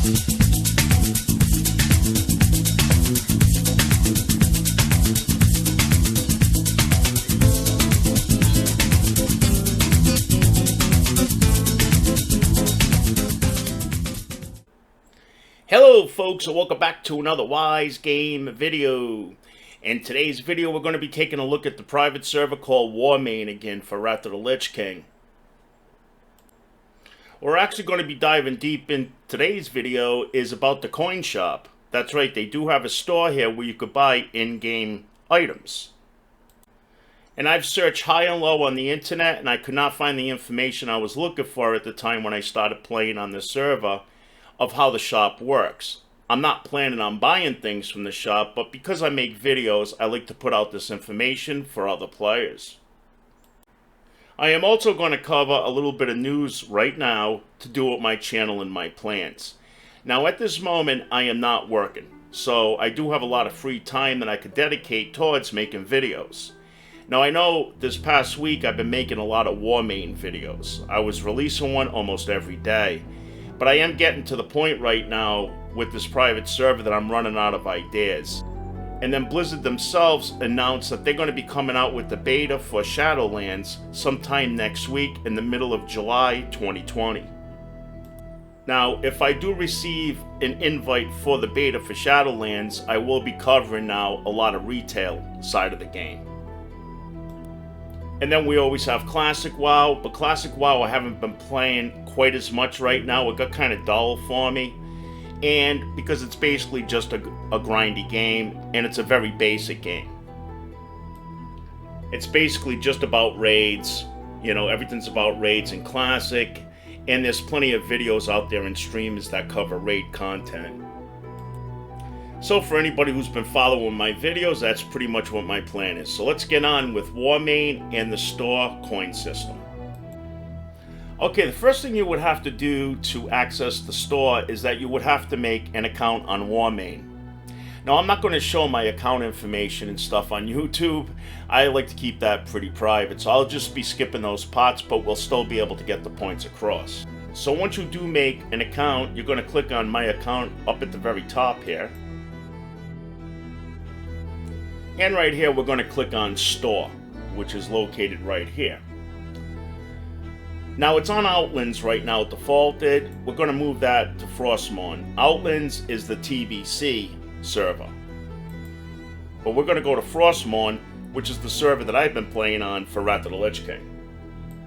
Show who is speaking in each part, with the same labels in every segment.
Speaker 1: Hello folks, and welcome back to another Wise Game video. In today's video we're going to be taking a look at the private server called Warmane again for Wrath of the Lich King. We're actually going to be diving deep in today's video is about the coin shop. That's right, they do have a store here where you could buy in-game items. And I've searched high and low on the internet and I could not find the information I was looking for at the time when I started playing on this server of how the shop works. I'm not planning on buying things from the shop, but because I make videos, I like to put out this information for other players. I am also going to cover a little bit of news right now to do with my channel and my plans. Now at this moment, I am not working, so I do have a lot of free time that I could dedicate towards making videos. Now I know this past week I've been making a lot of Warmane videos. I was releasing one almost every day. But I am getting to the point right now with this private server that I'm running out of ideas. And then Blizzard themselves announced that they're going to be coming out with the beta for Shadowlands sometime next week in the middle of July 2020. Now, if I do receive an invite for the beta for Shadowlands, I will be covering now a lot of retail side of the game. And then we always have Classic WoW, but Classic WoW I haven't been playing quite as much right now. It got kind of dull for me. And because it's basically just a grindy game, and it's a very basic game. It's basically just about raids. You know, everything's about raids in Classic. And there's plenty of videos out there and streamers that cover raid content. So for anybody who's been following my videos, that's pretty much what my plan is. So let's get on with Warmane and the store coin system. Okay, the first thing you would have to do to access the store is that you would have to make an account on Warmane. Now I'm not going to show my account information and stuff on YouTube. I like to keep that pretty private, so I'll just be skipping those parts, but we'll still be able to get the points across. So once you do make an account, you're going to click on my account up at the very top here. And right here, we're going to click on Store, which is located right here. Now, it's on Outlands right now, defaulted. We're going to move that to Frostmourne. Outlands is the TBC server. But we're going to go to Frostmourne, which is the server that I've been playing on for Wrath of the Lich King.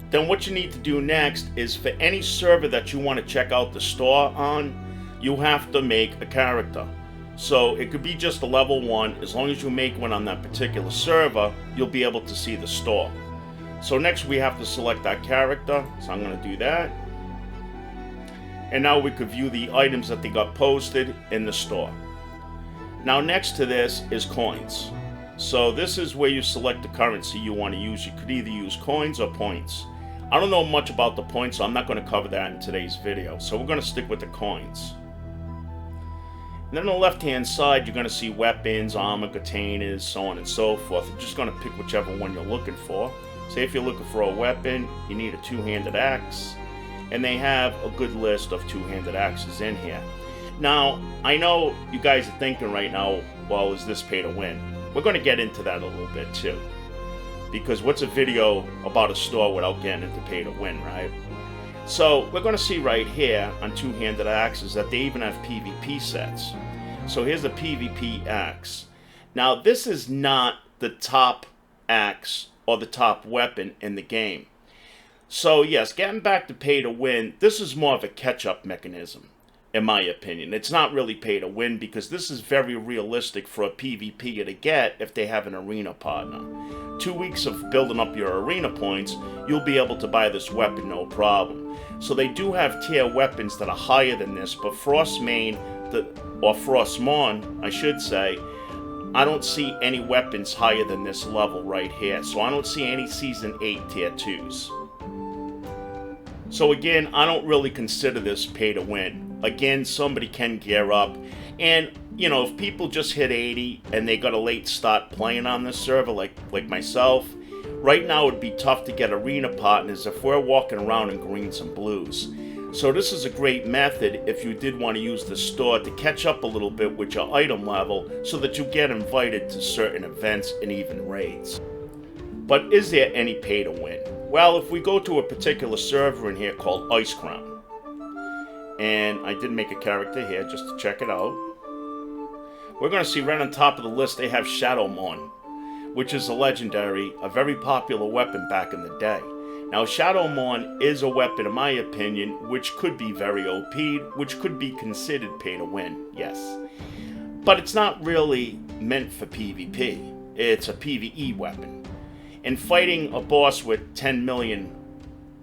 Speaker 1: Then what you need to do next is for any server that you want to check out the store on, you have to make a character. So it could be just a level 1, as long as you make one on that particular server, you'll be able to see the store. So next we have to select that character, so I'm going to do that. And now we could view the items that they got posted in the store. Now next to this is coins. So this is where you select the currency you want to use. You could either use coins or points. I don't know much about the points, so I'm not going to cover that in today's video. So we're going to stick with the coins. And then on the left-hand side, you're going to see weapons, armor, katanas, so on and so forth. You're just going to pick whichever one you're looking for. Say if you're looking for a weapon, you need a two-handed axe. And they have a good list of two-handed axes in here. Now, I know you guys are thinking right now, well, is this pay to win? We're going to get into that a little bit too. Because what's a video about a store without getting into pay to win, right? So we're going to see right here on two-handed axes that they even have PvP sets. So here's a PvP axe. Now this is not the top axe or the top weapon in the game. So yes, getting back to pay to win, this is more of a catch-up mechanism, in my opinion. It's not really pay to win because this is very realistic for a PvPer to get if they have an arena partner. 2 weeks of building up your arena points, you'll be able to buy this weapon no problem. So they do have tier weapons that are higher than this, but Frostmourne, or Frostmourne, I should say, I don't see any weapons higher than this level right here. So I don't see any Season 8 tier 2s. So again, I don't really consider this pay to win. Again, somebody can gear up. And, you know, if people just hit 80 and they got a late start playing on this server, like myself, right now it would be tough to get arena partners if we're walking around in greens and blues. So this is a great method if you did want to use the store to catch up a little bit with your item level so that you get invited to certain events and even raids. But is there any pay to win? Well, if we go to a particular server in here called Ice Crown, and I did make a character here just to check it out, we're going to see right on top of the list they have Shadowmourne, which is a legendary, a very popular weapon back in the day. Now, Shadowmourne is a weapon, in my opinion, which could be very OP'd, which could be considered pay to win, yes. But it's not really meant for PvP. It's a PvE weapon. And fighting a boss with 10 million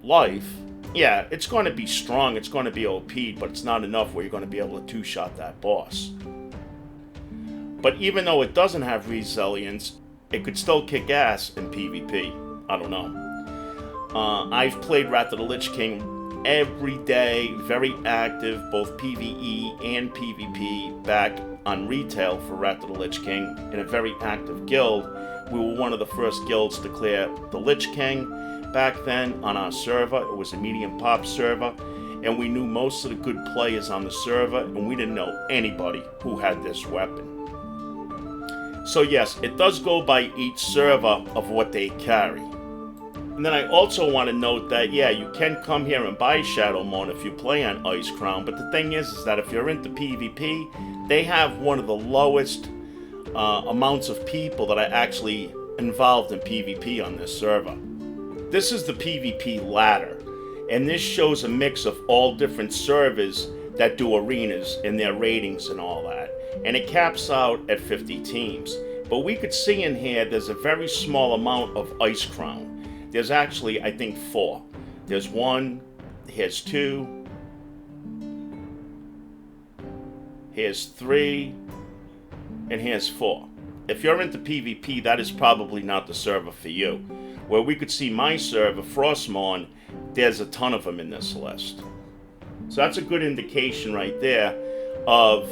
Speaker 1: life, yeah, it's going to be strong, it's going to be OP'd, but it's not enough where you're going to be able to two-shot that boss. But even though it doesn't have resilience, it could still kick ass in PvP. I don't know. I've played Wrath of the Lich King every day, very active, both PvE and PvP, back on retail for Wrath of the Lich King in a very active guild. We were one of the first guilds to clear the Lich King back then on our server. It was a medium pop server, and we knew most of the good players on the server, and we didn't know anybody who had this weapon. So yes, it does go by each server of what they carry. And then I also want to note that, yeah, you can come here and buy Shadowmourne if you play on Ice Crown, but the thing is that if you're into PvP, they have one of the lowest amounts of people that are actually involved in PvP on this server. This is the PvP ladder, and this shows a mix of all different servers that do arenas and their ratings and all that. And it caps out at 50 teams. But we could see in here there's a very small amount of Ice Crown. There's actually, I think, 4. There's 1, here's 2, here's 3, and here's 4. If you're into PvP, that is probably not the server for you. Where we could see my server, Frostmourne, there's a ton of them in this list. So that's a good indication right there of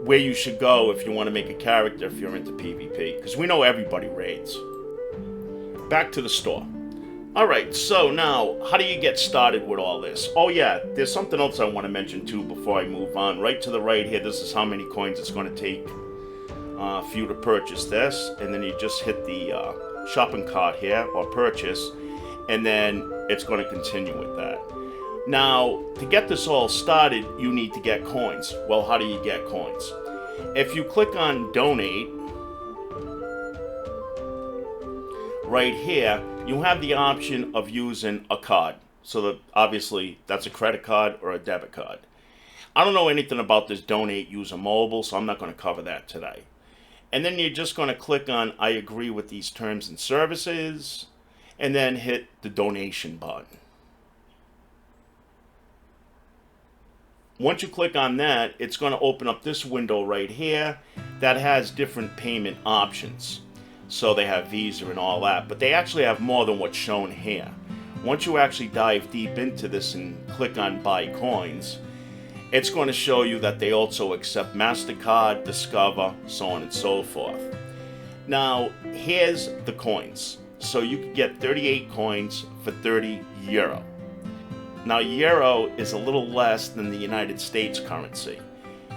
Speaker 1: where you should go if you want to make a character if you're into PvP. Because we know everybody raids. Back to the store. Alright, so now, how do you get started with all this? Oh yeah, there's something else I want to mention too before I move on. Right to the right here, this is how many coins it's going to take for you to purchase this. And then you just hit the shopping cart here, or purchase, and then it's going to continue with that. Now, to get this all started, you need to get coins. Well, how do you get coins? If you click on Donate, right here, you have the option of using a card. So that obviously, that's a credit card or a debit card. I don't know anything about this Donate using mobile, so I'm not going to cover that today. And then you're just going to click on I agree with these terms and services, and then hit the donation button. Once you click on that, it's going to open up this window right here that has different payment options. So they have Visa and all that, but they actually have more than what's shown here. Once you actually dive deep into this and click on Buy Coins, it's going to show you that they also accept MasterCard, Discover, so on and so forth. Now, here's the coins. So you can get 38 coins for 30 euro. Now, euro is a little less than the United States currency.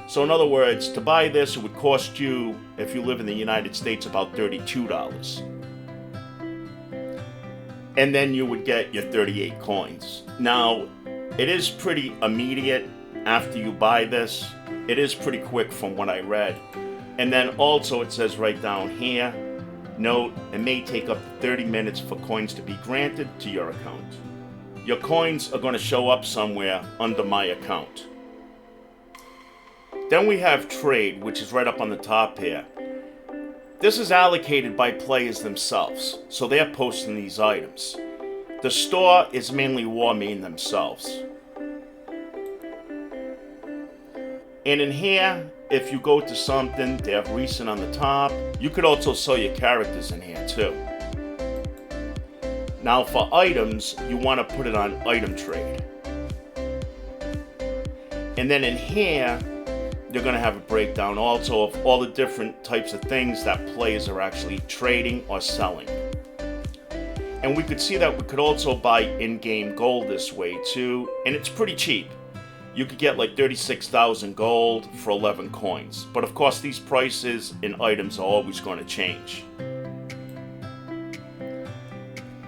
Speaker 1: So in other words, to buy this, it would cost you, if you live in the United States, about $32. And then you would get your 38 coins. Now, it is pretty immediate after you buy this. It is pretty quick from what I read. And then also it says right down here, note, it may take up to 30 minutes for coins to be granted to your account. Your coins are going to show up somewhere under my account. Then we have trade, which is right up on the top here. This is allocated by players themselves, so they're posting these items. The store is mainly Warmane themselves. And in here, if you go to something, they have recent on the top. You could also sell your characters in here too. Now for items, you want to put it on item trade. And then in here, you're going to have a breakdown also of all the different types of things that players are actually trading or selling. And we could see that we could also buy in-game gold this way too, and it's pretty cheap. You could get like 36,000 gold for 11 coins. But of course these prices and items are always going to change.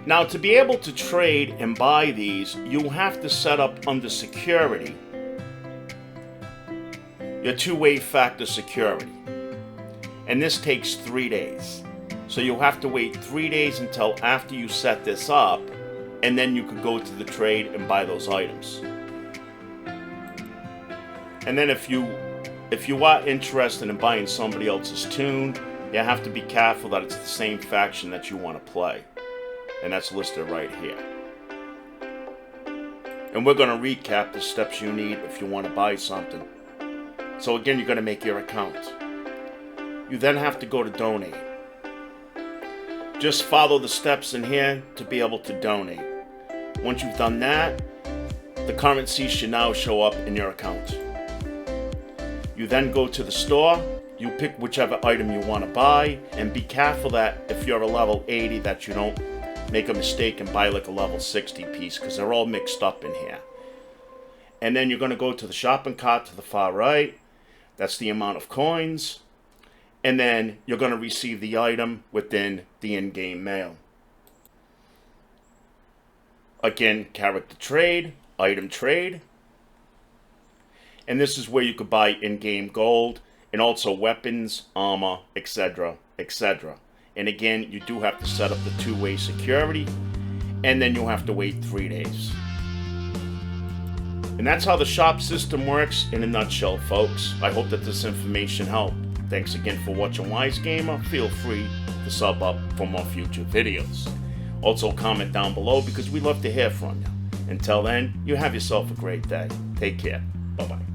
Speaker 1: Now to be able to trade and buy these, you'll have to set up under security your two-way factor security. And this takes 3 days. So you'll have to wait 3 days until after you set this up, and then you could go to the trade and buy those items. And then if you are interested in buying somebody else's tune, you have to be careful that it's the same faction that you want to play. And that's listed right here. And we're going to recap the steps you need if you want to buy something. So again, you're going to make your account. You then have to go to donate. Just follow the steps in here to be able to donate. Once you've done that, the currency should now show up in your account. You then go to the store, you pick whichever item you want to buy, and be careful that if you're a level 80 that you don't make a mistake and buy like a level 60 piece, because they're all mixed up in here. And then you're going to go to the shopping cart to the far right. That's the amount of coins. And then you're going to receive the item within the in-game mail. Again, character trade, item trade. And this is where you could buy in-game gold and also weapons, armor, etc., etc. And again, you do have to set up the two-way security, and then you'll have to wait 3 days. And that's how the shop system works in a nutshell, folks. I hope that this information helped. Thanks again for watching Wise Gamer. Feel free to sub up for more future videos. Also comment down below because we love to hear from you. Until then, you have yourself a great day. Take care. Bye-bye.